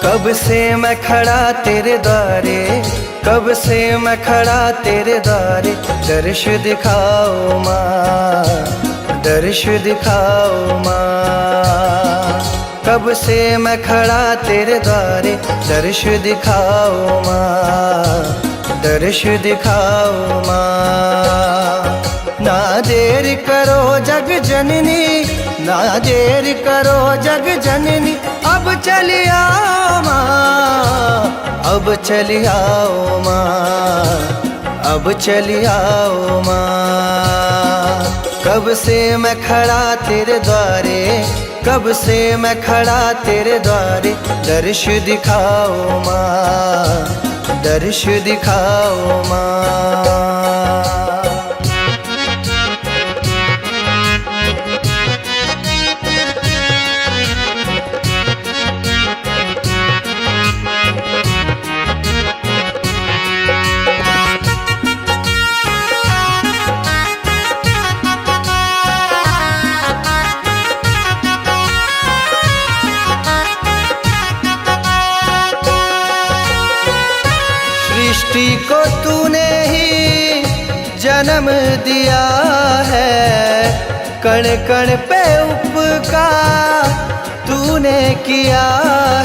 कब से मैं खड़ा तेरे द्वारे, कब से मैं खड़ा तेरे द्वारे, दर्श दिखाओ माँ, दर्श दिखाओ माँ। कब से मैं खड़ा तेरे द्वारे, दर्श दिखाओ माँ, दर्श दिखाओ माँ। ना देर करो जग जननी, ना देर करो जग जननी, अब चली आओ माँ, अब चली आओ माँ, अब चली आओ माँ। कब से मैं खड़ा तेरे द्वारे, कब से मैं खड़ा तेरे द्वारे, दर्श दिखाओ माँ, दर्श दिखाओ माँ। सृष्टि को तूने ही जन्म दिया है, कण कण पे उपकार तूने किया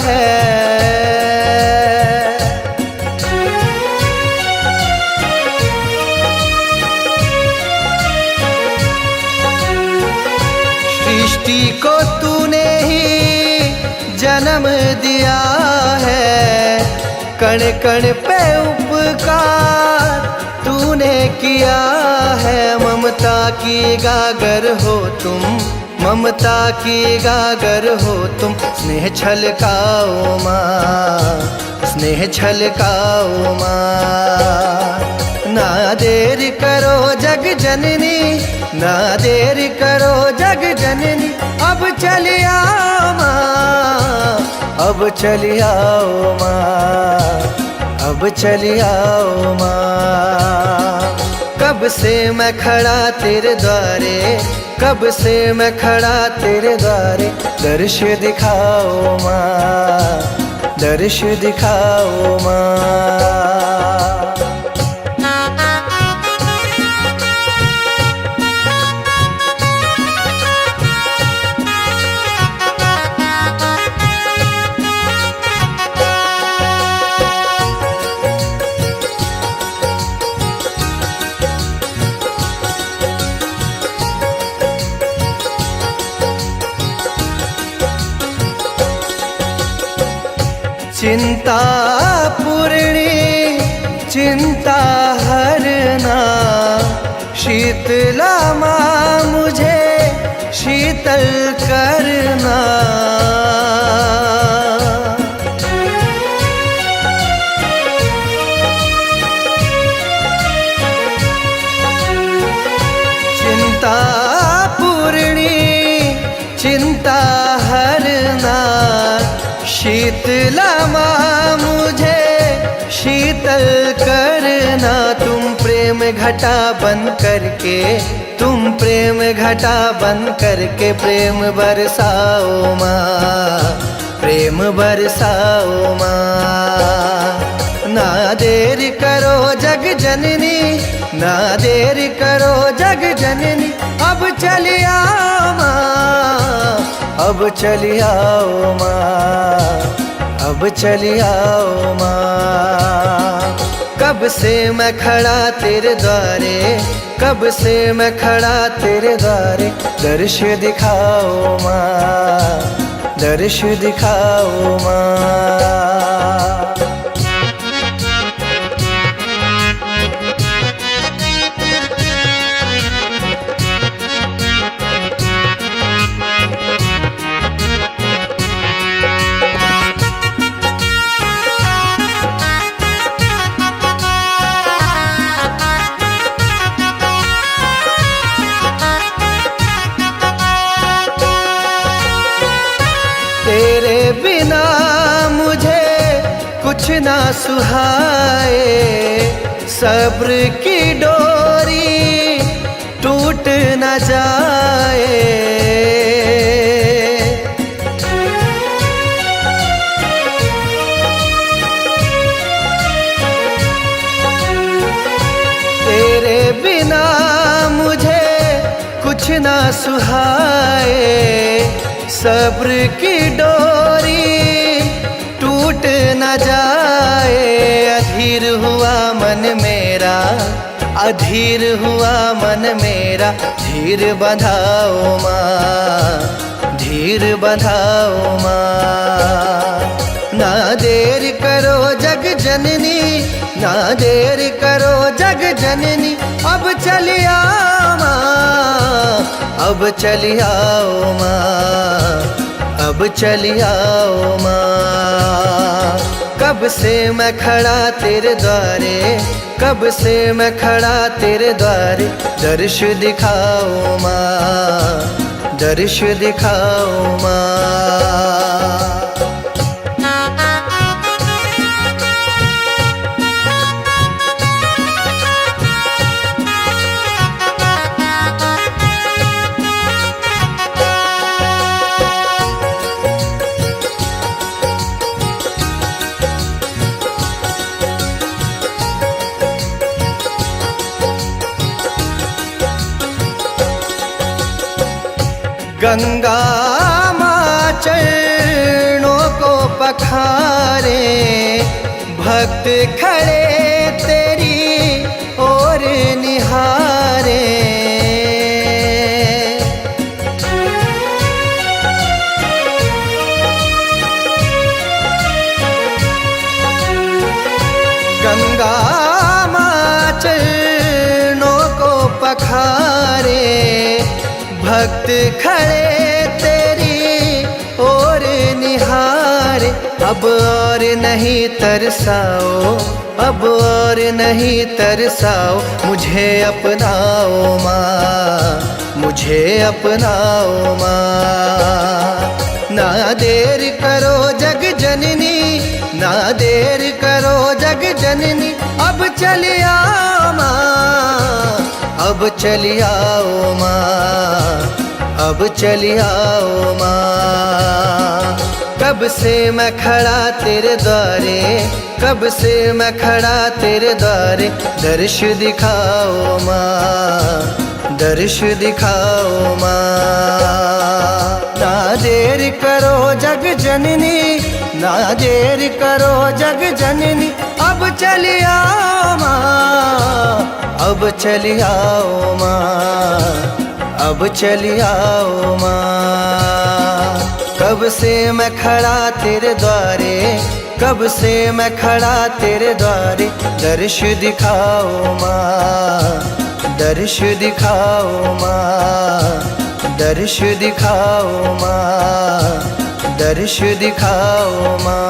है। सृष्टि को तूने ही जन्म दिया है, कण कण पे उपकार तूने किया है। ममता की गागर हो तुम, ममता की गागर हो तुम, स्नेह छलकाओ माँ, स्नेह छलकाओ माँ। ना देर करो जग जननी, ना देर करो जग जननी, अब चली आओ माँ, अब चली आओ माँ, अब चली आओ माँ। कब से मैं खड़ा तेरे द्वारे, कब से मैं खड़ा तेरे द्वारे, दर्श दिखाओ माँ, दर्श दिखाओ माँ। चिंता पूर्णी चिंता हरना, शीतला माँ मुझे शीतल करना। चिंता पूर्णी चिंता हरना, शीतला माँ मुझे शीतल करना। तुम प्रेम घटा बन करके, तुम तुम प्रेम घटा बन करके प्रेम बरसाओ माँ, प्रेम बरसाओ माँ। ना देर करो जग जननी, ना देर करो जग जननी, अब चली आओ माँ, अब चली आओ माँ, अब चली आओ माँ। कब से मैं खड़ा तेरे द्वारे, कब से मैं खड़ा तेरे द्वारे, दर्श दिखाओ माँ, दर्श दिखाओ माँ। तेरे बिना मुझे कुछ ना सुहाए, सब्र की डोरी टूट न जाए। तेरे बिना मुझे कुछ ना सुहाए, सब्र की डोरी टूट न जाए। अधीर हुआ मन मेरा, अधीर हुआ मन मेरा, धीर बंधाओ माँ, धीर बंधाओ माँ। ना देर करो जग जननी, ना देर करो जग जननी, अब चली आओ माँ, अब चली आओ माँ, अब चली आओ माँ। कब से मैं खड़ा तेरे द्वारे, कब से मैं खड़ा तेरे द्वारे, दर्श दिखाओ माँ, दर्श दिखाओ माँ। गंगा माँ चरणों को पखारे, भक्त खड़े तेरी ओर निहारे। गंगा माँ चरणों को पखारे, भक्त खड़े तेरी ओर निहारे। अब और नहीं तरसाओ, अब और नहीं तरसाओ, मुझे अपनाओ माँ, मुझे अपनाओ माँ। ना देर करो जग जननी, ना देर करो जग जननी, अब चली आओ माँ, अब चली आओ माँ, अब चली आओ माँ। कब से मैं खड़ा तेरे द्वारे, कब से मैं खड़ा तेरे द्वारे, दर्श दिखाओ माँ, दर्श दिखाओ माँ। ना देर करो जग जननी, ना देर करो जग जननी, अब चली आओ माँ, अब चली आओ माँ, अब चली आओ माँ। कब से मैं खड़ा तेरे द्वारे, कब से मैं खड़ा तेरे द्वारे, दर्श दिखाओ माँ, दर्श दिखाओ माँ, दर्श दिखाओ माँ, दर्श दिखाओ माँ।